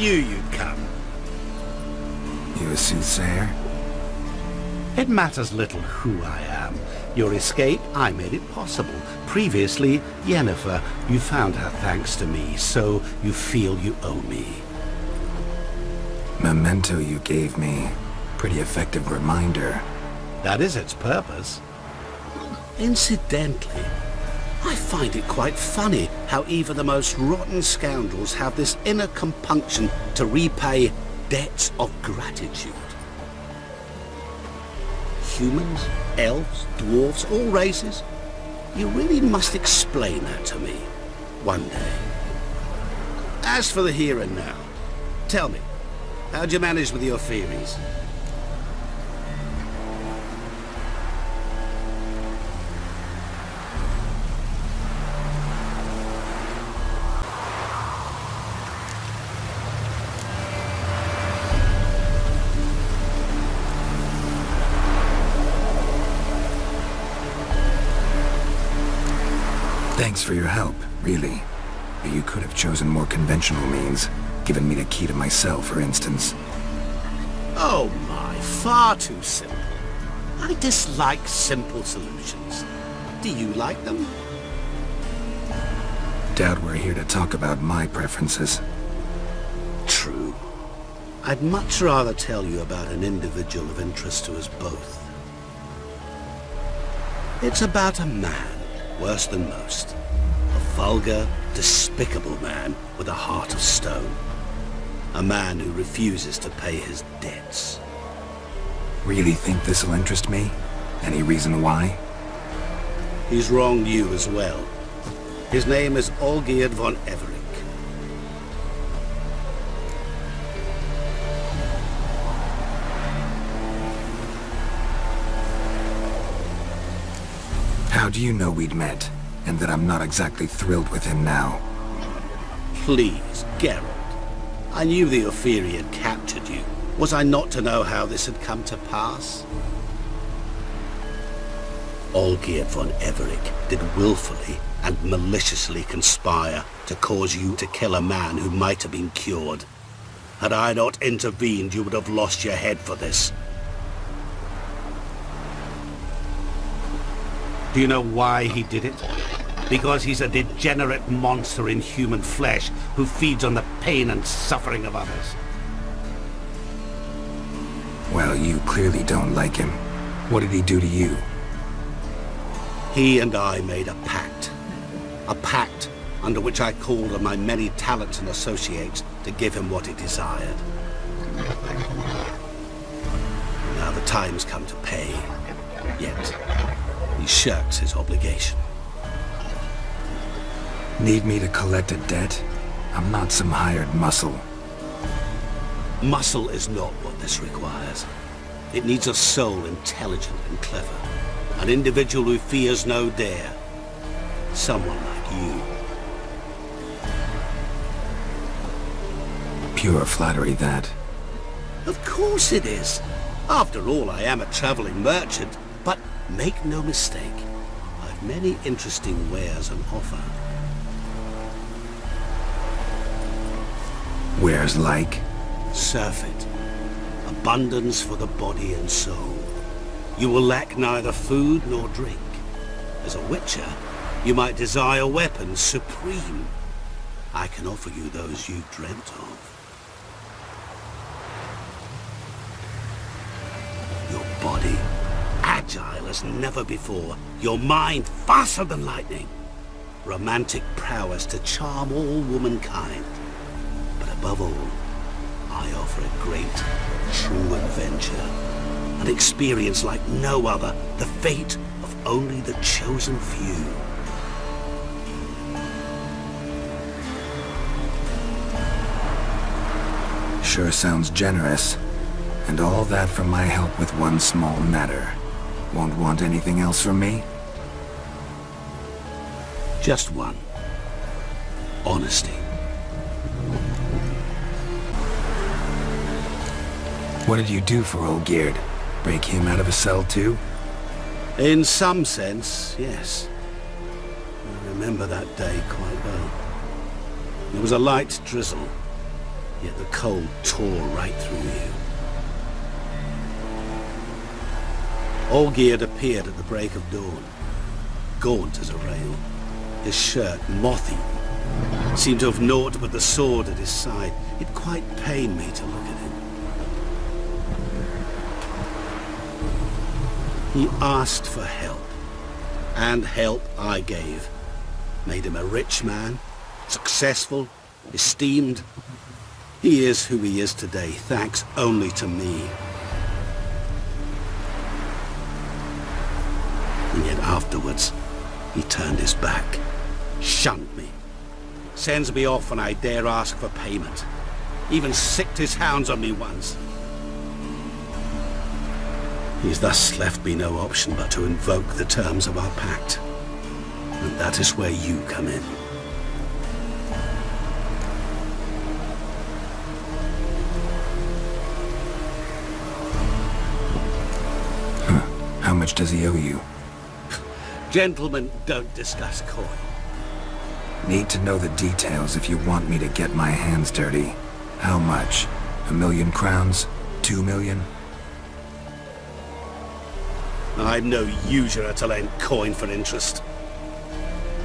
knew you'd come. You a soothsayer? It matters little who I am. Your escape, I made it possible. Previously, Yennefer, you found her thanks to me, so you feel you owe me. Memento you gave me. Pretty effective reminder. That is its purpose. Incidentally, I find it quite funny how even the most rotten scoundrels have this inner compunction to repay debts of gratitude. Humans, elves, dwarves, all races. You really must explain that to me one day. As for the here and now, tell me, how'd you manage with your theories? Thanks for your help, really. But you could have chosen more conventional means, given me the key to my cell, for instance. Oh my, far too simple. I dislike simple solutions. Do you like them? Doubt we're here to talk about my preferences. True. I'd much rather tell you about an individual of interest to us both. It's about a man, worse than most. A vulgar, despicable man with a heart of stone. A man who refuses to pay his debts. Really think this'll interest me? Any reason why? He's wronged you as well. His name is Olgierd von Everec. How do you know we'd met, and that I'm not exactly thrilled with him now? Please, Geralt. I knew the Ophiri had captured you. Was I not to know how this had come to pass? Olgierd von Everec did willfully and maliciously conspire to cause you to kill a man who might have been cured. Had I not intervened, you would have lost your head for this. Do you know why he did it? Because he's a degenerate monster in human flesh who feeds on the pain and suffering of others. Well, you clearly don't like him. What did he do to you? He and I made a pact. A pact under which I called on my many talents and associates to give him what he desired. Now the time's come to pay. Yet, he shirks his obligation. Need me to collect a debt? I'm not some hired muscle. Muscle is not what this requires. It needs a soul intelligent and clever. An individual who fears no dare. Someone like you. Pure flattery, that. Of course it is. After all, I am a traveling merchant. But make no mistake, I've many interesting wares on offer. Wares like? Surfeit. Abundance for the body and soul. You will lack neither food nor drink. As a witcher, you might desire weapons supreme. I can offer you those you've dreamt of. Your body, agile as never before. Your mind, faster than lightning. Romantic prowess to charm all womankind. But above all, I offer a great, true adventure. An experience like no other, the fate of only the chosen few. Sure sounds generous. And all that for my help with one small matter. Won't want anything else from me? Just one. Honesty. What did you do for Olgierd? Break him out of a cell too? In some sense, yes. I remember that day quite well. There was a light drizzle. yet the cold tore right through you. Olgierd appeared at the break of dawn, gaunt as a rail, his shirt moth-eaten, seemed to have naught but the sword at his side. It quite pained me to look at him. He asked for help, and help I gave. Made him a rich man, successful, esteemed. He is who he is today, thanks only to me. And yet afterwards, he turned his back, shunned me, sends me off when I dare ask for payment, even sicked his hounds on me once. He's thus left me no option but to invoke the terms of our pact. And that is where you come in. How much does he owe you? Gentlemen don't discuss coin. Need to know the details if you want me to get my hands dirty. How much? 1,000,000 crowns? 2 million? I'm no usurer to lend coin for interest.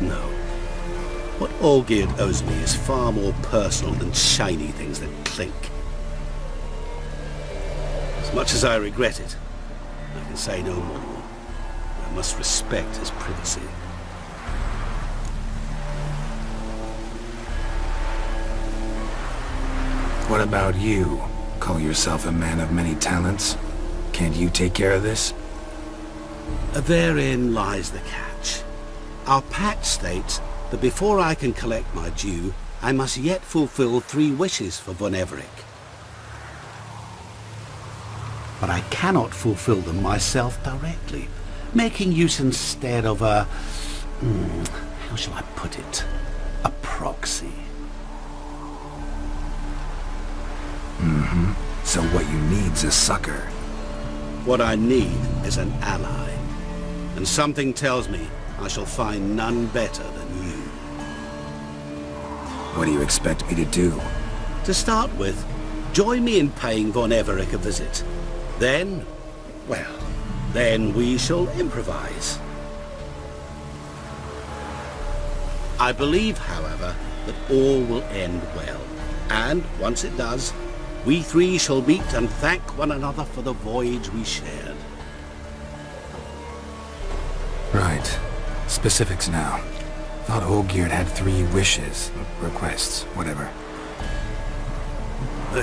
No. What Olgierd owes me is far more personal than shiny things that clink. As much as I regret it, I can say no more. I must respect his privacy. What about you? Call yourself a man of many talents? Can't you take care of this? Therein lies the catch. Our pact states that before I can collect my due, I must yet fulfill 3 wishes for Von Everec. But I cannot fulfill them myself directly, making use instead of a... how shall I put it? A proxy. So what you need's a sucker. What I need is an ally. And something tells me I shall find none better than you. What do you expect me to do? To start with, join me in paying Von Everec a visit. Then, well, then we shall improvise. I believe, however, that all will end well. And once it does, we 3 shall meet and thank one another for the voyage we shared. Right. Specifics now. Thought Olgierd had 3 wishes, requests, whatever.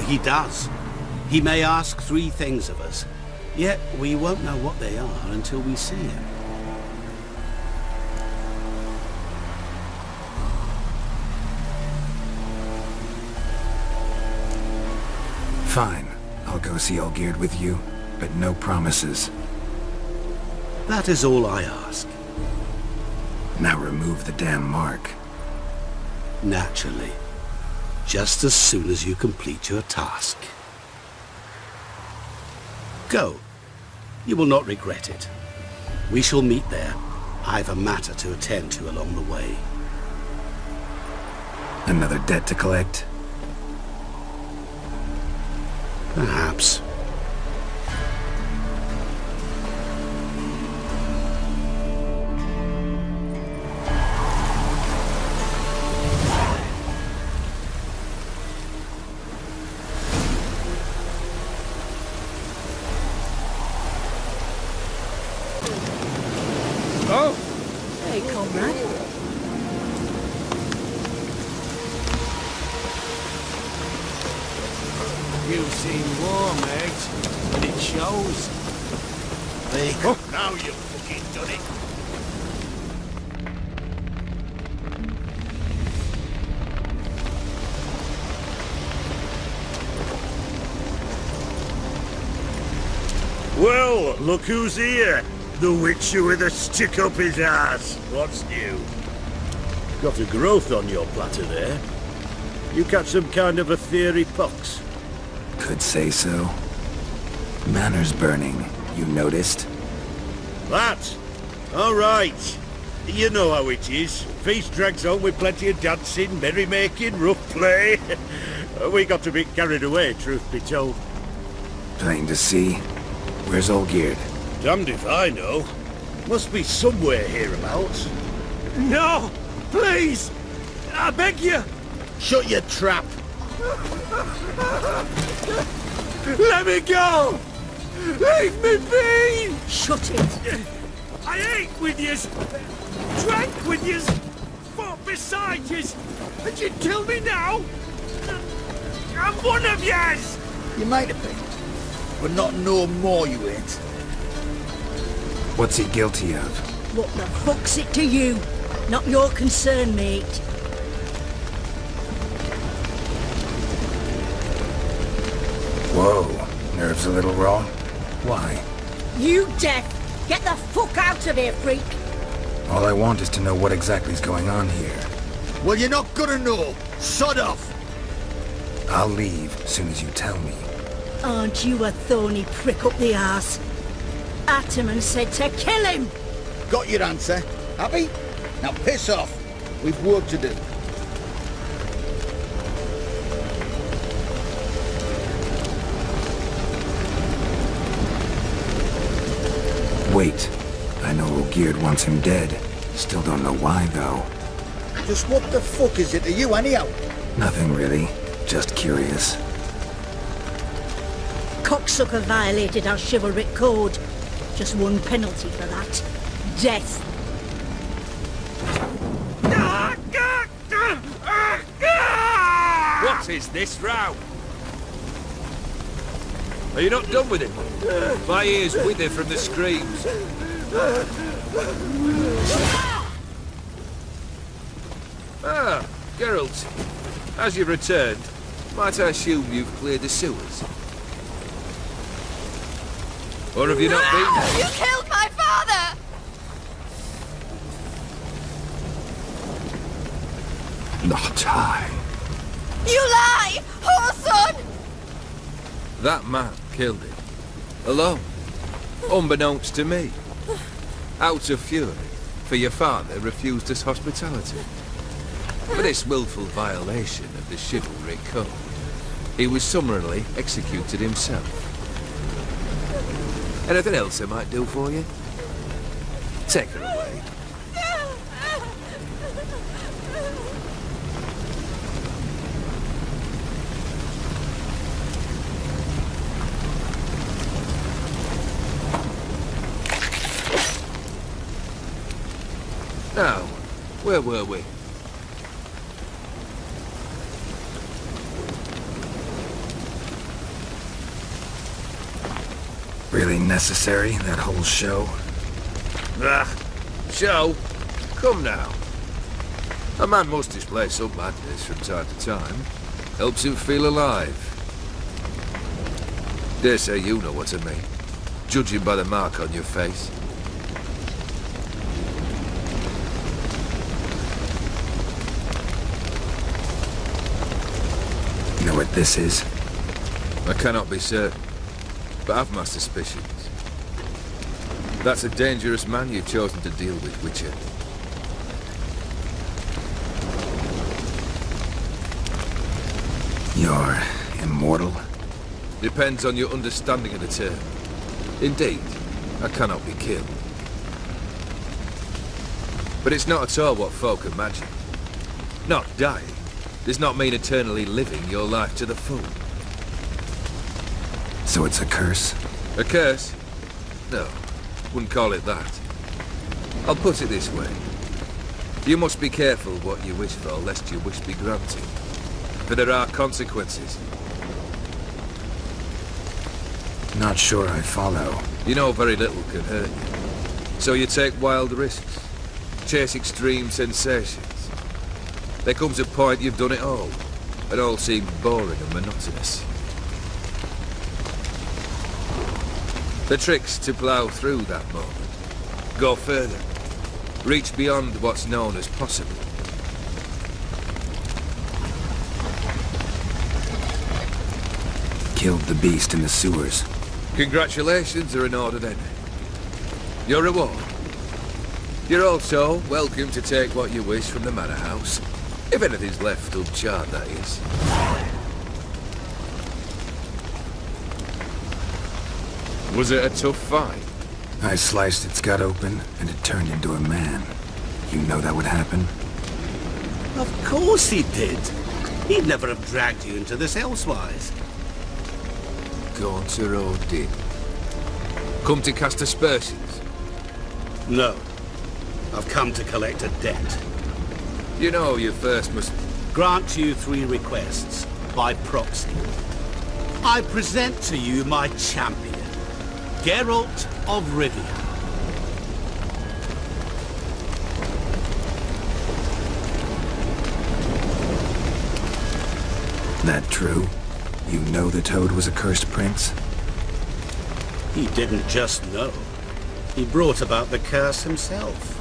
He does. He may ask 3 things of us, yet we won't know what they are until we see him. Fine. I'll go see Olgierd with you, but no promises. That is all I ask. Now remove the damn mark. Naturally. Just as soon as you complete your task. Go. You will not regret it. We shall meet there. I've a matter to attend to along the way. Another debt to collect? Perhaps. Oh! Hey, comrade. You've seen war, mate, and it shows. Now you've fucking done it. Well, look who's here. The Witcher with a stick up his ass. What's new? Got a growth on your platter there. You catch some kind of a theory pox? Could say so. Manor's burning, you noticed? That? All right. You know how it is. Feast drags on with plenty of dancing, merrymaking, rough play. We got a bit carried away, truth be told. Plain to see. Where's Olgierd? Damned if I know. Must be somewhere hereabouts. No! Please! I beg you! Shut your trap! Let me go! Leave me be! Shut it! I ate with yous! Drank with yous! Fought beside yous! And you kill me now? I'm one of yous! You might have been, but not no more you ain't. What's he guilty of? What the fuck's it to you? Not your concern, mate. Whoa, nerves a little raw? Why? You deaf! Get the fuck out of here, freak! All I want is to know what exactly is going on here. Well, you're not gonna know. Sod off. I'll leave as soon as you tell me. Aren't you a thorny prick up the arse? Ataman said to kill him! Got your answer. Happy? Now piss off. We've work to do. Wait. I know Olgierd wants him dead. Still don't know why, though. Just what the fuck is it to you, anyhow? Nothing really. Just curious. Cocksucker violated our chivalric code. Just one penalty for that. Death. What is this row? Are you not done with him? My ears wither from the screams. Ah, Geralt. As you've returned, might I assume you've cleared the sewers? Or have you not been? You killed my father! Not I. You lie! Whoreson! That man killed him. Alone. Unbeknownst to me. Out of fury, for your father refused us hospitality. For this willful violation of the chivalric code, he was summarily executed himself. Anything else I might do for you? Take her away. Now, where were we? Really necessary, that whole show? Ah, show? Come now. A man must display some madness from time to time. Helps him feel alive. Dare say you know what I mean, judging by the mark on your face. You know what this is? I cannot be certain, but I've my suspicions. That's a dangerous man you've chosen to deal with, Witcher. You're immortal? Depends on your understanding of the term. Indeed, I cannot be killed. But it's not at all what folk imagine. Not dying does not mean eternally living your life to the full. So it's a curse? A curse? No, wouldn't call it that. I'll put it this way. You must be careful what you wish for, lest your wish be granted. For there are consequences. Not sure I follow. You know very little can hurt you. So you take wild risks. Chase extreme sensations. There comes a point you've done it all. It all seems boring and monotonous. The trick's to plough through that moment. Go further. Reach beyond what's known as possible. Killed the beast in the sewers. Congratulations are in order then. Your reward. You're also welcome to take what you wish from the manor house. If anything's left uncharred, that is. Was it a tough fight? I sliced its gut open, and it turned into a man. You know that would happen? Of course he did. He'd never have dragged you into this elsewise. Gaunter Odin. Come to cast aspersions? No. I've come to collect a debt. You know you first must... Grant you 3 requests, by proxy. I present to you my champion, Geralt of Rivia. That true? You know the Toad was a cursed prince? He didn't just know. He brought about the curse himself.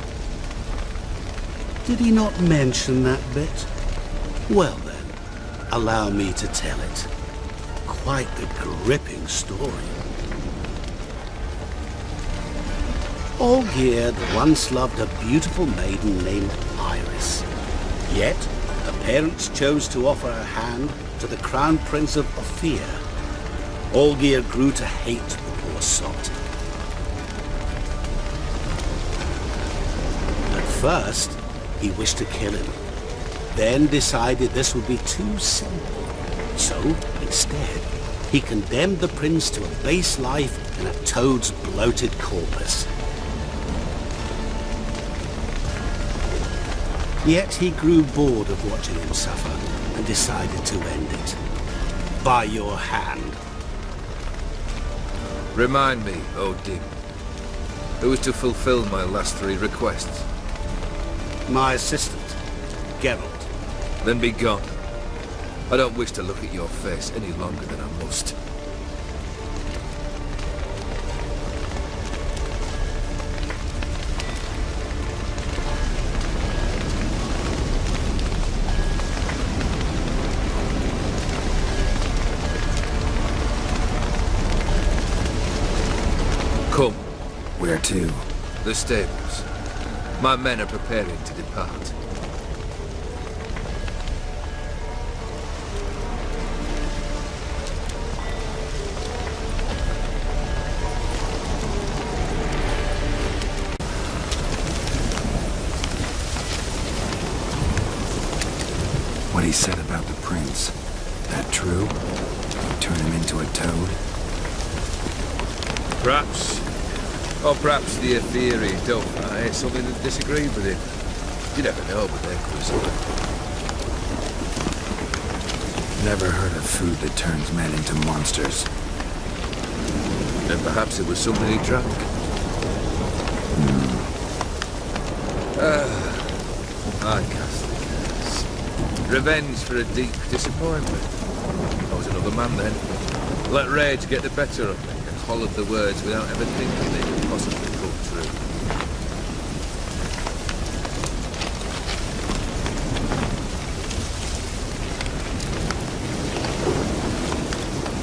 Did he not mention that bit? Well then, allow me to tell it. Quite the gripping story. Olgierd once loved a beautiful maiden named Iris. Yet, her parents chose to offer her hand to the Crown Prince of Ophir. Olgierd grew to hate the poor sot. At first, he wished to kill him, then decided this would be too simple. So, instead, he condemned the prince to a base life in a toad's bloated corpus. Yet he grew bored of watching him suffer and decided to end it. By your hand. Remind me, Odin. Who is to fulfill my last 3 requests? My assistant, Geralt. Then be gone. I don't wish to look at your face any longer than I must. Come. Where to? The stables. My men are preparing to depart. What he said about the prince. That true? Turn him into a toad? Perhaps. Or perhaps the Aetheri don't find something that disagreed with him. You never know with their cuisine. Never heard of food that turns men into monsters. And perhaps it was something he drank. I cast the curse. Revenge for a deep disappointment. I was another man then. Let rage get the better of me and hollered the words without ever thinking they could possibly come true.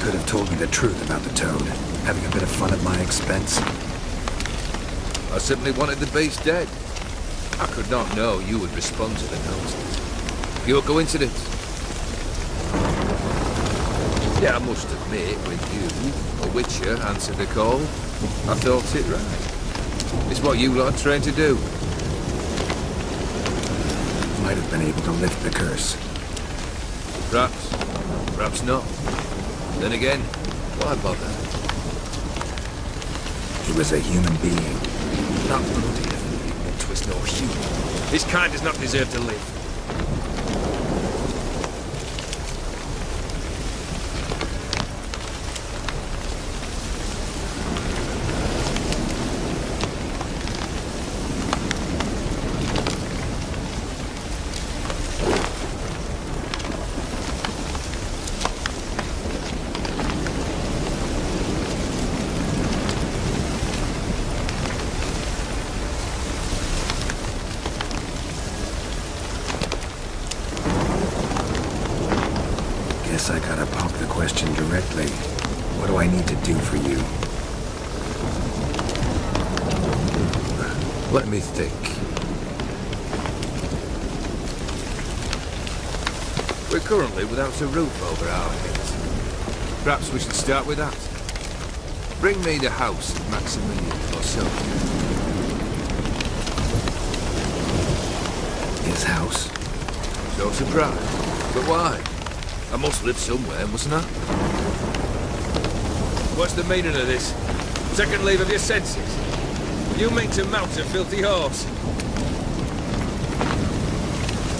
Could have told me the truth about the toad, having a bit of fun at my expense. I simply wanted the beast dead. I could not know you would respond to the note. Pure coincidence. Yeah, I must admit, when you, a Witcher, answered the call, I thought it right. It's what you lot trained to do. Might have been able to lift the curse. Perhaps. Perhaps not. Then again, why bother? He was a human being. Not bloody no twist nor human. His kind does not deserve to live. Guess I gotta pop the question directly. What do I need to do for you? Let me think. We're currently without a roof over our heads. Perhaps we should start with that. Bring me the house of Maximilian or so. His house? No surprise. But why? I must live somewhere, mustn't I? What's the meaning of this? Second leave of your senses? You mean to mount a filthy horse?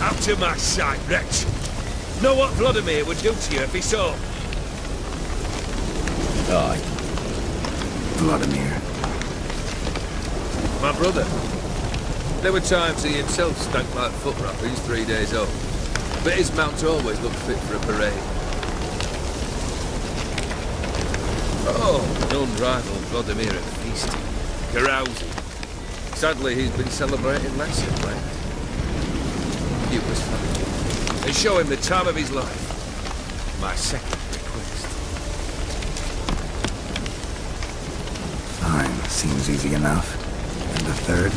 Out of my sight, wretch! Know what Vladimir would do to you if he saw? Aye. Vladimir. My brother. There were times he himself stank like foot wrappings 3 days old. But his mount always looked fit for a parade. Oh, an unrivaled Vladimir at feasting, carousing. Sadly, he's been celebrating less of late. You must find him and show him the time of his life. My second request. Fine, seems easy enough. And the third?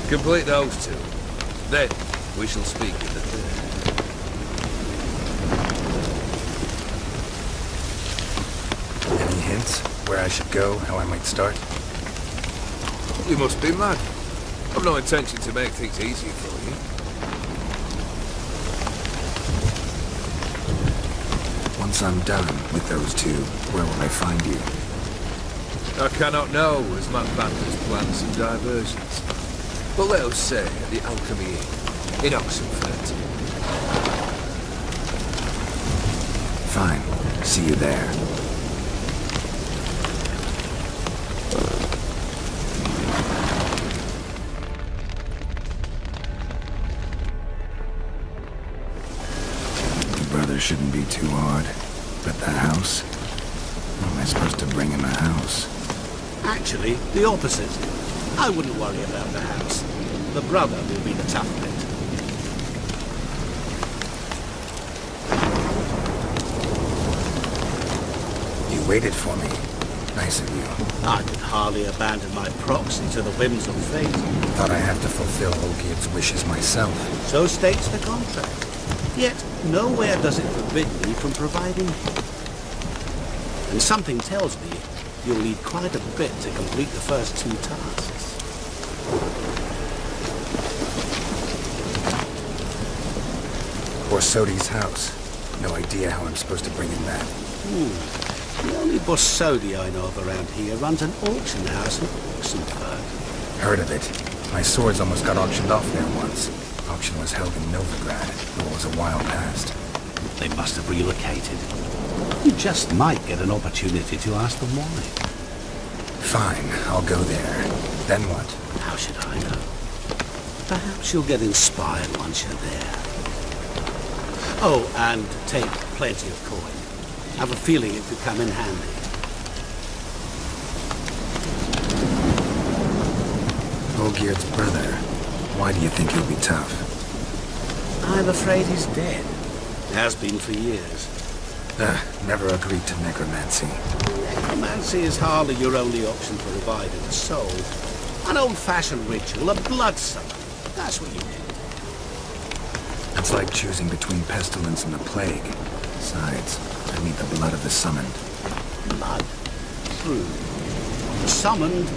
Complete those two. Then, we shall speak of the third. Any hints? Where I should go? How I might start? You must be mad. I've no intention to make things easy for you. Once I'm done with those two, where will I find you? I cannot know, as my bandits plan some diversions. But let us say at the Alchemy Inn, in Oxenfurt. Fine. See you there. The brother shouldn't be too hard. But the house? How am I supposed to bring him a house? Actually, the opposite. I wouldn't worry about the house. The brother will be the tough bit. You waited for me. Nice of you. I could hardly abandon my proxy to the whims of fate. Thought I have to fulfill Olgierd's wishes myself. So states the contract. Yet, nowhere does it forbid me from providing help. And something tells me you'll need quite a bit to complete the first two tasks. Borsodi's house. No idea how I'm supposed to bring him that. The only Borsodi I know of around here runs an auction house in Oxenfurt. Heard of it. My swords almost got auctioned off there once. Auction was held in Novigrad, though it was a while past. They must have relocated. You just might get an opportunity to ask them why. Fine, I'll go there. Then what? How should I know? Perhaps you'll get inspired once you're there. Oh, and take plenty of coin. Have a feeling it could come in handy. Olgierd's brother. Why do you think he'll be tough? I'm afraid he's dead. Has been for years. Never agreed to necromancy. Necromancy is hardly your only option for reviving a soul. An old-fashioned ritual, a blood summon. That's what you need. It's like choosing between pestilence and the plague. Besides, I need the blood of the summoned. Blood. True. Summoned.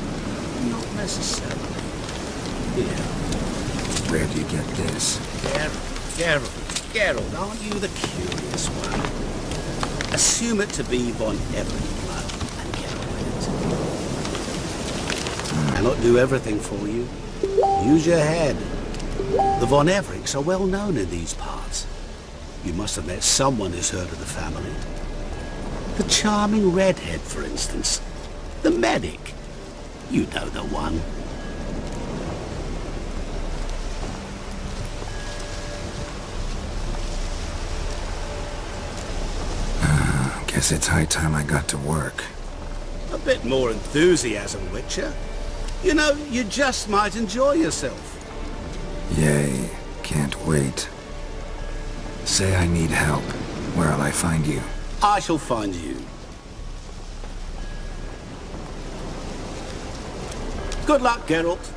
Not necessarily. Here. Where do you get this? Geralt, aren't you the curious one? Assume it to be Von Everett blood and get on with it. Cannot do everything for you. Use your head. The Von Evericks are well known in these parts. You must have met someone who's heard of the family. The charming redhead, for instance. The medic. You know the one. Guess it's high time I got to work. A bit more enthusiasm, Witcher. You know, you just might enjoy yourself. Yay, can't wait. Say I need help. Where'll I find you? I shall find you. Good luck, Geralt.